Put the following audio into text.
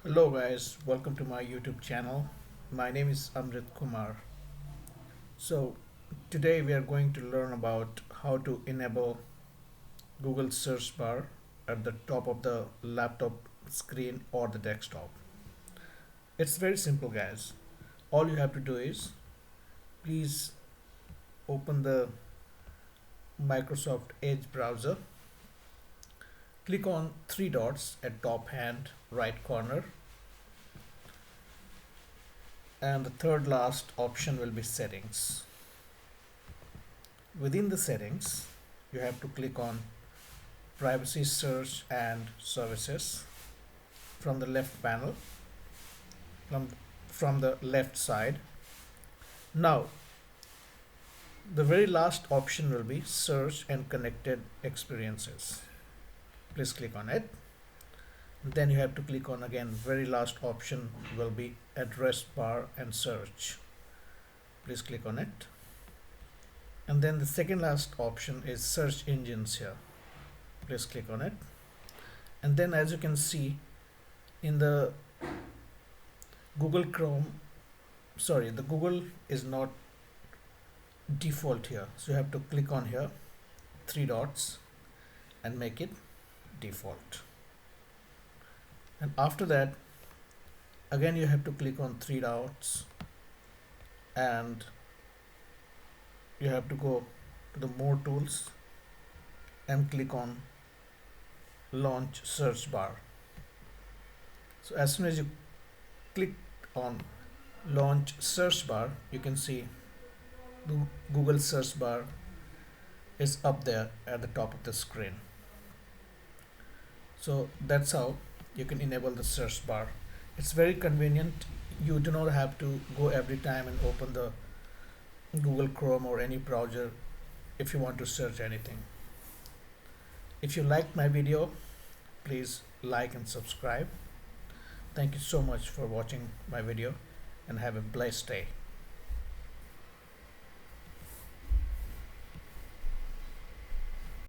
Hello guys, welcome to my YouTube channel. My name is Amrit Kumar. So today we are going to learn about how to enable Google search bar at the top of the laptop screen or the desktop. It's very simple guys. All you have to do is please open the Microsoft Edge browser. Click on three dots at top hand right corner, and the third last option will be settings. Within the settings, you have to click on privacy search and services from the left panel, from, from the left side. Now, the very last option will be search and connected experiences. Please click on it. Then you have to click on again, very last option will be address bar and search. Please click on it. And then the second last option is search engines here. Please click on it. And then as you can see in the Google Chrome, the Google is not default here. So you have to click on here, three dots, and make it default. And after that, again you have to click on three dots and you have to go to the more tools and click on launch search bar. So as soon as you click on launch search bar, you can see the Google search bar is up there at the top of the screen. So that's how you can enable the search bar. It's very convenient. You do not have to go every time and open the Google Chrome or any browser if you want to search anything. If you liked my video, please like and subscribe. Thank you so much for watching my video and have a blessed day.